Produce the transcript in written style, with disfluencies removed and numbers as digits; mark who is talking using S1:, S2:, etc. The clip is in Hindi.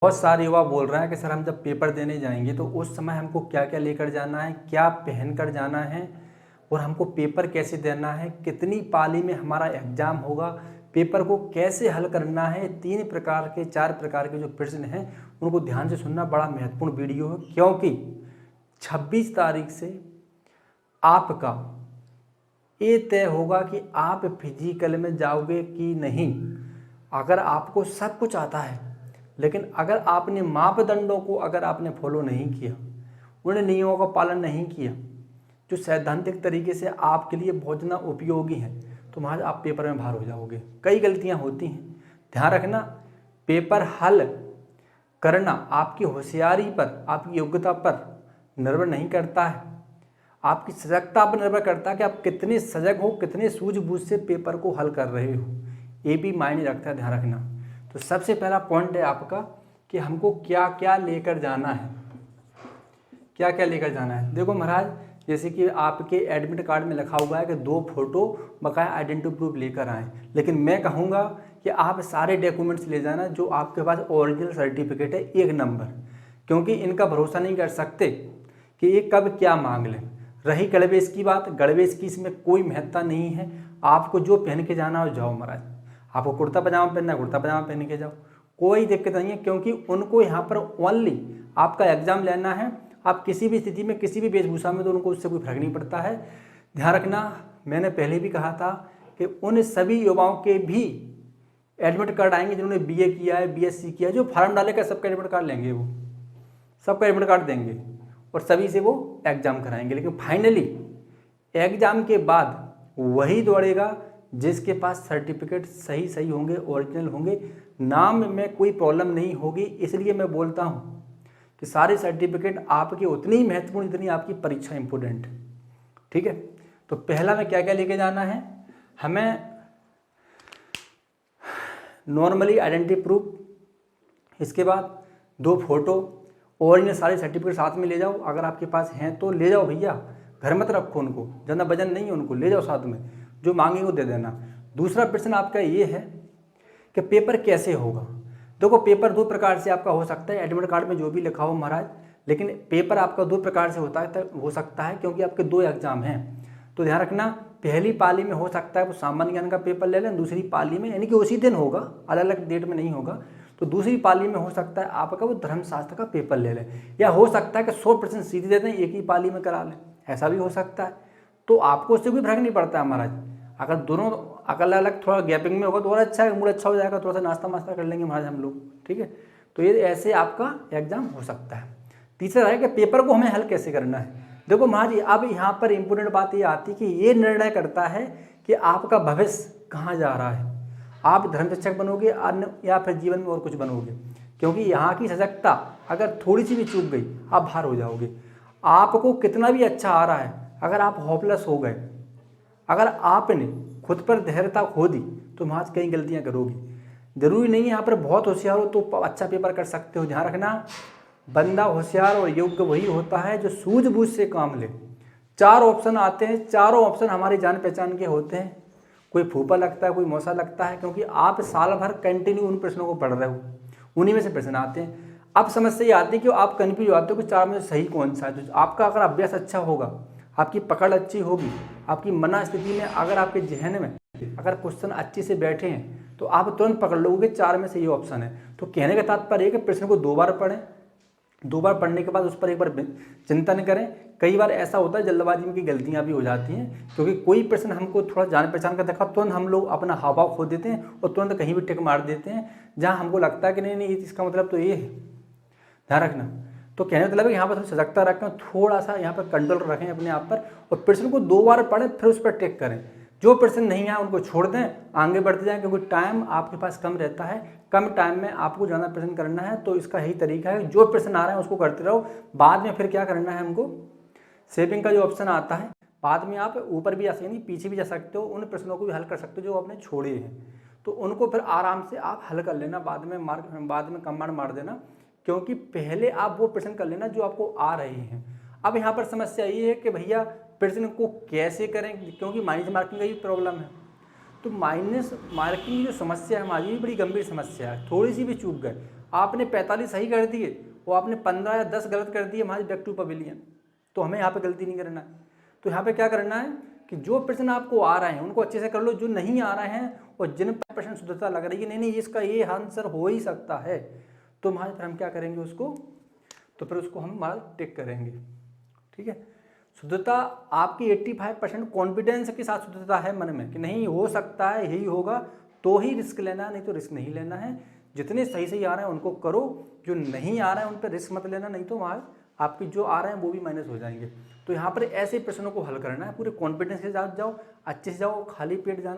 S1: बहुत सारे युवा बोल रहे हैं कि सर हम जब पेपर देने जाएंगे तो उस समय हमको क्या क्या लेकर जाना है, क्या पहन कर जाना है और हमको पेपर कैसे देना है, कितनी पाली में हमारा एग्जाम होगा, पेपर को कैसे हल करना है। 4 प्रकार के जो प्रश्न हैं उनको ध्यान से सुनना, बड़ा महत्वपूर्ण वीडियो है, क्योंकि 26 तारीख से आपका ये तय होगा कि आप फिजिकल में जाओगे कि नहीं। अगर आपको सब कुछ आता है लेकिन अगर आपने मापदंडों को आपने फॉलो नहीं किया, उन नियमों का पालन नहीं किया जो सैद्धांतिक तरीके से आपके लिए बहुत ज़्यादा उपयोगी हैं, तो महाराज आप पेपर में बाहर हो जाओगे। कई गलतियां होती हैं, ध्यान रखना। पेपर हल करना आपकी होशियारी पर, आपकी योग्यता पर निर्भर नहीं करता है, आपकी सजगता पर निर्भर करता है कि आप कितने सजग हो, कितने सूझबूझ से पेपर को हल कर रहे हो। ये भी मायने रखता है, ध्यान रखना। तो सबसे पहला पॉइंट है आपका कि हमको क्या क्या लेकर जाना है, क्या क्या लेकर जाना है। देखो महाराज, जैसे कि आपके एडमिट कार्ड में लिखा हुआ है कि 2 फोटो बकाया आइडेंटिटी प्रूफ लेकर आएँ, लेकिन मैं कहूँगा कि आप सारे डॉक्यूमेंट्स ले जाना जो आपके पास ओरिजिनल सर्टिफिकेट है, 1 नंबर, क्योंकि इनका भरोसा नहीं कर सकते कि ये कब क्या मांग लें। रही गणवेश की बात, गणवेश की इसमें कोई महत्ता नहीं है, आपको जो पहन के जाना हो जाओ महाराज। आपको कुर्ता पजामा पहनना है, कुर्ता पजामा पहन के जाओ, कोई दिक्कत नहीं है, क्योंकि उनको यहाँ पर ओनली आपका एग्जाम लेना है। आप किसी भी स्थिति में, किसी भी वेशभूषा में, तो उनको उससे कोई फर्क नहीं पड़ता है। ध्यान रखना, मैंने पहले भी कहा था कि उन सभी युवाओं के भी एडमिट कार्ड आएंगे जिन्होंने बीए किया है, बीएससी किया है, जो फॉर्म डालेगा सबका एडमिट कार्ड लेंगे, वो सबका एडमिट कार्ड देंगे और सभी से वो एग्जाम कराएंगे। लेकिन फाइनली एग्जाम के बाद वही दौड़ेगा जिसके पास सर्टिफिकेट सही होंगे, ओरिजिनल होंगे, नाम में कोई प्रॉब्लम नहीं होगी। इसलिए मैं बोलता हूँ कि सारे सर्टिफिकेट आपके उतनी ही महत्वपूर्ण जितनी आपकी परीक्षा इंपॉर्टेंट है। ठीक है, तो पहला में क्या क्या लेके जाना है, हमें नॉर्मली आइडेंटिटी प्रूफ, इसके बाद 2 फोटो, ओरिजिनल सारे सर्टिफिकेट साथ में ले जाओ। अगर आपके पास हैं तो ले जाओ भैया, घर मत रखो उनको, ज़्यादा वजन नहीं है, उनको ले जाओ साथ में, जो मांगेंगे वो दे देना। दूसरा प्रश्न आपका ये है कि पेपर कैसे होगा। देखो, पेपर 2 प्रकार से आपका हो सकता है, एडमिट कार्ड में जो भी लिखा हो महाराज, लेकिन पेपर आपका 2 प्रकार से हो सकता है क्योंकि आपके 2 एग्जाम हैं। तो ध्यान रखना, पहली पाली में हो सकता है वो सामान्य ज्ञान का पेपर ले लें, दूसरी पाली में, यानी कि उसी दिन होगा, अलग अलग डेट में नहीं होगा, तो दूसरी पाली में हो सकता है आपका वो धर्मशास्त्र का पेपर ले लें, या हो सकता है कि 100% सीधे देते हैं, एक ही पाली में करा लें, ऐसा भी हो सकता है। तो आपको उससे कोई फर्क नहीं पड़ता है महाराज। अगर दोनों अलग अलग थोड़ा गैपिंग में होगा तो और अच्छा है, मूड अच्छा हो जाएगा, थोड़ा सा नाश्ता वास्ता कर लेंगे महाराज हम लोग। ठीक है, तो ये ऐसे आपका एग्जाम हो सकता है। तीसरा है कि पेपर को हमें हल कैसे करना है। देखो महाराज, अब यहाँ पर इंपॉर्टेंट बात ये आती है कि ये निर्णय करता है कि आपका भविष्य कहाँ जा रहा है। आप धर्म शिक्षक बनोगे या फिर जीवन में और कुछ बनोगे, क्योंकि यहाँ की सजगता अगर थोड़ी सी भी चूक गई आप बाहर हो जाओगे। आपको कितना भी अच्छा आ रहा है, अगर आप होपलेस हो गए, अगर आपने खुद पर धैर्यता खो दी, तो महाराज कई गलतियां करोगे। जरूरी नहीं है यहाँ पर बहुत होशियार हो तो अच्छा पेपर कर सकते हो। ध्यान रखना, बंदा होशियार और योग्य वही होता है जो सूझबूझ से काम ले। 4 ऑप्शन आते हैं, चारों ऑप्शन हमारी जान पहचान के होते हैं। कोई फूफा लगता है, कोई मौसा लगता है, क्योंकि आप साल भर कंटिन्यू उन प्रश्नों को पढ़ रहे हो, उन्हीं में से प्रश्न आते हैं। अब समस्या ये आती है कि आप कन्फ्यूज होते हो कि 4 में से सही कौन सा है। तो आपका अगर अभ्यास अच्छा होगा, आपकी पकड़ अच्छी होगी, आपकी मना स्थिति में अगर आपके जहन में अगर क्वेश्चन अच्छे से बैठे हैं, तो आप तुरंत पकड़ लोगे 4 में से ये ऑप्शन है। तो कहने का तात्पर्य है कि प्रश्न को 2 बार पढ़ें, 2 बार पढ़ने के बाद उस पर एक बार चिंतन करें। कई बार ऐसा होता है जल्दबाजी में की गलतियां भी हो जाती हैं, क्योंकि कोई प्रश्न हमको थोड़ा जान पहचान का देखा, तुरंत हम लोग अपना हाव भाव खो देते हैं और तुरंत कहीं भी टिक मार देते हैं जहाँ हमको लगता है कि नहीं इसका मतलब तो ये है। ध्यान रखना, तो कहने का मतलब है यहाँ पर थोड़ी सजगता रखें, थोड़ा सा यहाँ पर कंट्रोल रखें अपने आप पर, और प्रश्न को 2 बार पढ़ें, फिर उस पर टिक करें। जो प्रश्न नहीं है उनको छोड़ दें, आगे बढ़ते जाएं, क्योंकि टाइम आपके पास कम रहता है, कम टाइम में आपको ज़्यादा प्रश्न करना है। तो इसका यही तरीका है, जो प्रश्न आ रहे हैं उसको करते रहो। बाद में फिर क्या करना है हमको, सेविंग का जो ऑप्शन आता है, बाद में आप ऊपर भी जा सकते हैं, पीछे भी जा सकते हो, उन प्रश्नों को भी हल कर सकते हो जो आपने छोड़े हैं, तो उनको फिर आराम से आप हल कर लेना, बाद में कमांड मार देना, क्योंकि पहले आप वो प्रश्न कर लेना जो आपको आ रहे हैं। अब यहाँ पर समस्या ये है कि भैया प्रश्न को कैसे करें, क्योंकि माइनस मार्किंग का ही प्रॉब्लम है। तो माइनस मार्किंग की जो समस्या है हमारी, बड़ी गंभीर समस्या है। थोड़ी सी भी चूक गए, आपने 45 सही कर दिए और आपने 15 या 10 गलत कर दिए, हमारे बैक टू पवेलियन। तो हमें यहाँ पे गलती नहीं करना है। तो यहाँ पे क्या करना है कि जो प्रश्न आपको आ रहे हैं उनको अच्छे से कर लो, जो नहीं आ रहे हैं और जिन प्रश्न शुद्धता लग रही है नहीं इसका ये आंसर हो ही सकता है, तो हमारे फिर हम क्या करेंगे उसको, तो फिर उसको हम हमारा टिक करेंगे। ठीक है, शुद्धता आपकी 85% कॉन्फिडेंस के साथ शुद्धता है मन में कि नहीं हो सकता है यही होगा, तो ही रिस्क लेना है, नहीं तो रिस्क नहीं लेना है। जितने सही सही आ रहे हैं उनको करो, जो नहीं आ रहे हैं उन पर रिस्क मत लेना, नहीं तो वहाँ आपके जो आ रहे हैं वो भी माइनस हो जाएंगे। तो यहाँ पर ऐसे प्रश्नों को हल करना है, पूरे कॉन्फिडेंस के साथ जाओ, अच्छे से जाओ, खाली पेट जाना।